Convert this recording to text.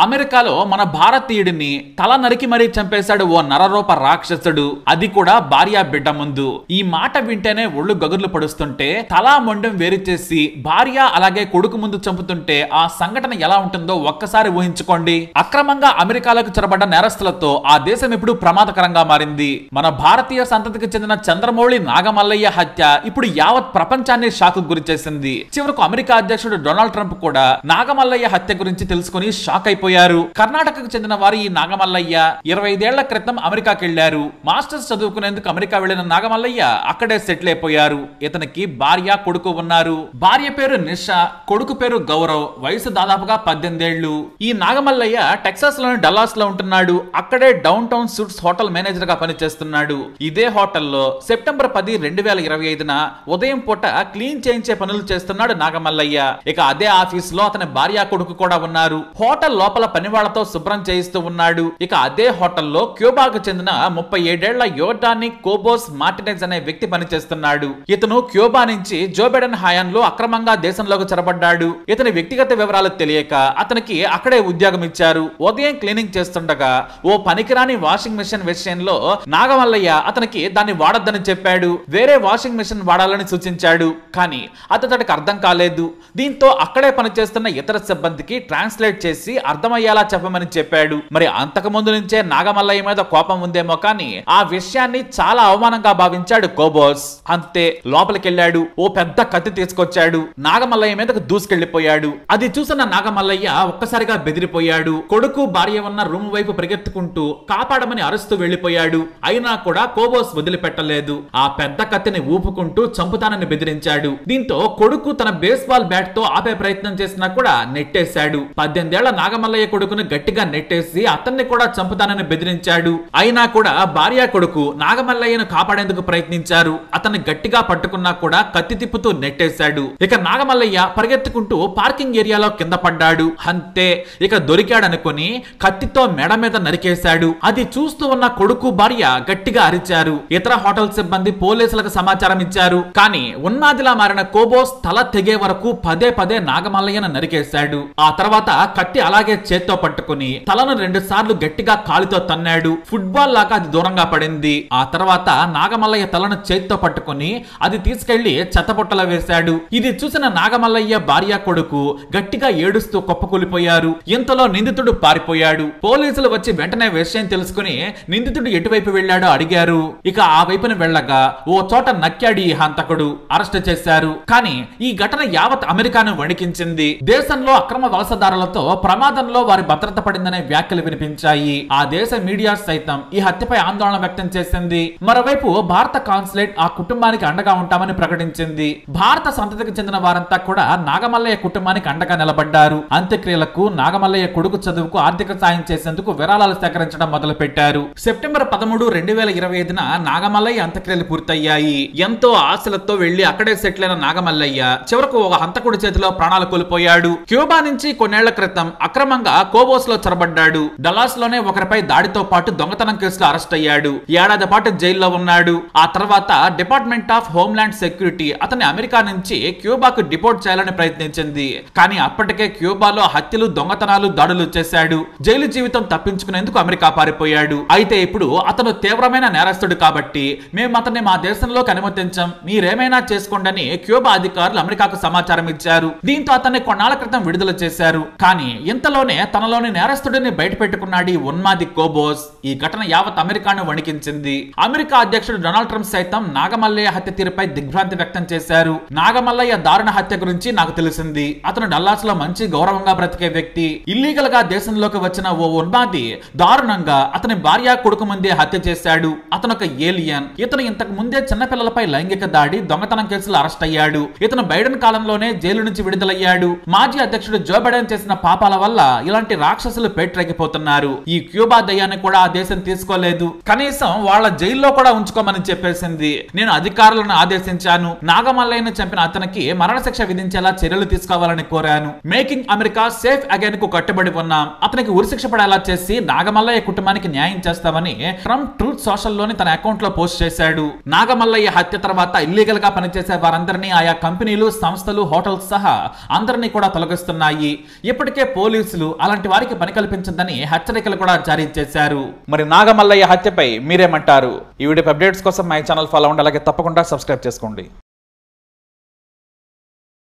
అమెరికాలో మన భారతీయుడిని తల నరికి మరీ చంపేశాడు ఓ నరరూప రాక్షసుడు, అది కూడా భార్య బిడ్డ ముందు. ఈ మాట వింటేనే ఒళ్ళు గగుర్లు పడుస్తుంటే తలా మొండెం వేరు చేసి భార్య అలాగే కొడుకు ముందు చంపుతుంటే ఆ సంఘటన ఎలా ఉంటుందో ఒక్కసారి ఊహించుకోండి. అక్రమంగా అమెరికాలోకి చొరబడ్డ నేరస్తులతో ఆ దేశం ఇప్పుడు ప్రమాదకరంగా మారింది. మన భారతీయ సంతతికి చెందిన చంద్రమౌళి నాగమల్లయ్య హత్య ఇప్పుడు యావత్ ప్రపంచాన్ని షాక్ గురి చేసింది. చివరకు అమెరికా అధ్యక్షుడు డొనాల్డ్ ట్రంప్ కూడా నాగమల్లయ్య హత్య గురించి తెలుసుకుని షాక్ అయిపోయారు. కర్ణాటకకు చెందిన వారు ఈ నాగమల్లయ్య 25 ఏళ్ల క్రితం అమెరికాకి వెళ్లారు. మాస్టర్స్ చదువుకునేందుకు అమెరికా వెళ్లిన నాగమల్లయ్య అక్కడే సెటిల్ అయిపోయారు. ఇతనికి భార్య కొడుకు ఉన్నారు. భార్య పేరు నిషా, కొడుకు పేరు గౌరవ్. వయసు దాదాపుగా 18 ఏళ్లు. ఈ నాగమల్లయ్య టెక్సాస్ లోని డల్లాస్ లో ఉంటున్నాడు. అక్కడే down town suits hotel manager గా పనిచేస్తున్నాడు. ఇదే హోటల్లో సెప్టెంబర్ 10, 2025న ఉదయం పూట క్లీన్ చేయించే పనులు చేస్తున్నాడు నాగమల్లయ్య. ఇక అదే ఆఫీస్ లో అతని భార్య కొడుకు కూడా ఉన్నారు. హోటల్ లోపల పని వాళ్లతో శుభ్రం చేయిస్తూ ఉన్నాడు. ఇక అదే హోటల్లో క్యూబాకు చెందిన 37 ఏళ్ల యోర్డానిక్ కోబోస్ మార్టినెజ్ అనే వ్యక్తి పనిచేస్తున్నాడు. ఇతను క్యూబా నుంచి జో బైడెన్ హయాంలో అక్రమంగా దేశంలోకి చొరబడ్డాడు. ఇతని వ్యక్తిగత వివరాలు తెలియక అతనికి అక్కడే ఉద్యోగం ఇచ్చారు. ఉదయం క్లీనింగ్ చేస్తుండగా ఓ పనికిరాని వాషింగ్ మెషిన్ విషయంలో నాగమల్లయ్య అతనికి దాన్ని వాడొద్దని చెప్పాడు. వేరే వాషింగ్ మెషిన్ వాడాలని సూచించాడు. కానీ అతడికి అర్థం కాలేదు. దీంతో అక్కడే పనిచేస్తున్న ఇతర సిబ్బందికి ట్రాన్స్లేట్ చేసి అర్థమయ్యేలా చెప్పమని చెప్పాడు. మరి అంతకు ముందు నుంచే నాగమల్లయ్య మీద కోపం ఉందేమో కానీ ఆ విషయాన్ని చాలా అవమానంగా భావించాడు కోబోస్. అంతే లోపలికెళ్లాడు. ఓ పెద్ద కత్తి తీసుకొచ్చాడు. నాగమల్లయ్య మీదకు దూసుకెళ్లిపోయాడు. అది చూసిన నాగమల్లయ్య ఒక్కసారిగా బెదిరిపోయాడు. కొడుకు భార్య ఉన్న రూమ్ వైపు పరిగెత్తుకుంటూ కాపాడమని అరుస్తూ వెళ్లిపోయాడు. అయినా కూడా కోబోస్ వదిలిపెట్టలేదు. ఆ పెద్ద కత్తిని ఊపుకుంటూ చంపుతానని బెదిరించాడు. దీంతో కొడుకు తన బేస్బాల్ బ్యాట్ తో ఆపే ప్రయత్నం చేసినా కూడా నెట్టేశాడు. 18 ఏళ్ల నాగమల్లయ్య కొడుకును గట్టిగా నెట్టేసి అతన్ని కూడా చంపుతానని బెదిరించాడు. అయినా కూడా భార్య కొడుకు నాగమల్లయ్యను కాపాడేందుకు ప్రయత్నించారు. అతన్ని గట్టిగా పట్టుకున్నా కూడా కత్తి తిప్పుతూ నెట్టేశాడు. ఇక నాగమల్లయ్య పరిగెత్తుకుంటూ పార్కింగ్ ఏరియాలో కింద పడ్డాడు. అంతే ఇక దొరికాడనుకుని కత్తితో మెడ మీద నరికేశాడు. అది చూస్తూ ఉన్న కొడుకు భార్య గట్టిగా అరిచారు. ఇతర హోటల్ సిబ్బంది పోలీసులకు సమాచారం ఇచ్చారు. కానీ ఉన్నాదిలా మారిన కోబోస్ తల తెగే వరకు పదే పదే నాగమల్లయ్యను నరికేశాడు. ఆ తర్వాత కత్తి అలాగే చేత్తో పట్టుకుని తలను 2 సార్లు గట్టిగా కాలితో తన్నాడు. ఫుట్బాల్ లాగా అది దూరంగా పడింది. ఆ తర్వాత నాగమల్లయ్య తలను చేత్తో పట్టుకుని అది తీసుకెళ్లి చెత్తబుట్టలో వేశాడు. ఇది చూసిన నాగమల్లయ్య భార్య కొడుకు గట్టిగా ఏడుస్తూ కుప్పకూలిపోయారు. ఇంతలో నిందితుడు పారిపోయాడు. పోలీసులు వచ్చి వెంటనే విషయం తెలుసుకుని నిందితుడు ఎటువైపు వెళ్లాడో అడిగారు. ఇక ఆ వైపున వెళ్లగా ఓ చోట నక్కాడి ఈ హంతకుడు. అరెస్ట్ చేశారు. కానీ ఈ ఘటన యావత్ అమెరికాను వణికించింది. దేశంలో అక్రమ వలసదారులతో ప్రమాదంలో వారి భద్రత పడిందనే వ్యాఖ్యలు వినిపించాయి. ఆ దేశ మీడియా సైతం ఈ హత్యపై ఆందోళన వ్యక్తం చేసింది. మరోవైపు భారత కాన్సులేట్ ఆ కుటుంబానికి అండగా ఉంటామని ప్రకటించింది. భారత సంతతికి చెందిన వారంతా కూడా నాగమల్లయ్య కుటుంబానికి అండగా నిలబడ్డారు. అంత్యక్రియలకు, నాగమల్లయ్య కొడుకు చదువుకు ఆర్థిక సాయం చేసేందుకు విరాళాలు సేకరించడం మొదలు పెట్టారు. సెప్టెంబర్ 13, 2025న నాగమల్లయ్య అంత్యక్రియలు పూర్తయ్యాయి. ఎంతో ఆశలతో వెళ్లి అక్కడే సెటిల్ అయిన నాగమల్లయ్య చివరకు ఒక హంతకుడి చేతిలో ప్రాణాలు కోల్పోయాడు. క్యూబా నుంచి కొన్నేళ్ల క్రితం అక్రమంగా కోబోస్ లో చొరబడ్డాడు. డల్లాస్ లోనే ఒకరిపై దాడితో పాటు దొంగతనం కేసులో అరెస్ట్ అయ్యాడు. ఏడాది పాటు జైల్లో ఉన్నాడు. ఆ తర్వాత డిపార్ట్మెంట్ ఆఫ్ హోమ్లాండ్ సెక్యూరిటీ అతన్ని అమెరికా నుంచి క్యూబాకు డిపోర్ట్ చేయాలని ప్రయత్నించింది. కానీ అప్పటికే క్యూబాలో హత్యలు, దొంగతనాలు, దాడులు చేశాడు. జైలు జీవితం తప్పించుకునేందుకు అమెరికా పారిపోయాడు. అయితే ఇప్పుడు అతను తీవ్రమైన నేరస్తుడు కాబట్టి మేము అతన్ని మా దేశంలోకి అనుమతించాం, మీరేమైనా చేసుకోండి క్యూబా అధికారులు అమెరికాకు సమాచారం ఇచ్చారు. దీంతో అతన్ని కొన్నాళ్ల క్రితం విడుదల చేశారు. కానీ ఇంతలోనే తనలోని నేరస్తుడిని బయట పెట్టుకున్నాడు ఈ ఉన్మాది కోబోస్. ఈ ఘటన యావత్ అమెరికాను వణికించింది. అమెరికా అధ్యక్షుడు డొనాల్డ్ ట్రంప్ సైతం నాగమల్లయ్య హత్య తీరుపై దిగ్భ్రాంతి వ్యక్తం చేశారు. నాగమల్లయ్య దారుణ హత్య గురించి నాకు తెలిసింది. అతను డల్లాస్ లో మంచి గౌరవంగా బ్రతికే వ్యక్తి. ఇల్లీగల్ గా దేశంలోకి వచ్చిన ఓ ఉన్మాది దారుణంగా అతని భార్య కొడుకు ముందే హత్య చేశాడు. అతను ఒక ఏలియన్. ఇతను ఇంతకు ముందే చిన్నపిల్లలపై లైంగిక దాడి, దొంగతనం కేసులు అరెస్ట్ అయ్యాడు. ఇతను బైడెన్ కాలంలోనే జైలు నుంచి విడుదలయ్యాడు. మాజీ అధ్యక్షుడు జో బైడెన్ చేసిన పాపాల వల్ల ఇలాంటి రాక్షసులు పేటరేగిపోతున్నారు. ఈ క్యూబా దయ్యాన్ని కూడా ఆ దేశం తీసుకోలేదు. కనీసం వాళ్ళ జైల్లో కూడా ఉంచుకోమని చెప్పేసింది. నేను అధికారులను ఆదేశించాను. నాగమల్లయ్యను చంపిన అతనికి మరణశిక్ష విధించేలా చర్యలు తీసుకోవాలని కోరాను. మేకింగ్ అమెరికా సేఫ్ అగైన్ కు కట్టుబడి ఉన్నాం. అతనికి ఉరిశిక్ష పడేలా చేసి నాగమల్లయ్య కుటుంబానికి న్యాయం చేస్తామని ట్రంప్ ట్రూత్ సోషల్ లోని తన అకౌంట్ లో పోస్ట్ చేశాడు. నాగమల్లయ్య హత్య తర్వాత ఇల్లీగల్ గా పనిచేసే వారందరినీ ఆయా కంపెనీలు, సంస్థలు, హోటల్స్ సహా అందరినీ కూడా తొలగిస్తున్నాయి. ఇప్పటికే పోలీసులు అలాంటి వారికి పని కల్పించదని హెచ్చరికలు కూడా జారీ చేశారు. మరి నాగమల్లయ్య హత్యపై మీరేమంటారు? ఈ వీడియో అప్డేట్స్ కోసం మై ఛానల్ ఫాలో అవ్వండి, అలాగే తప్పకుండా సబ్స్క్రైబ్ చేసుకోండి.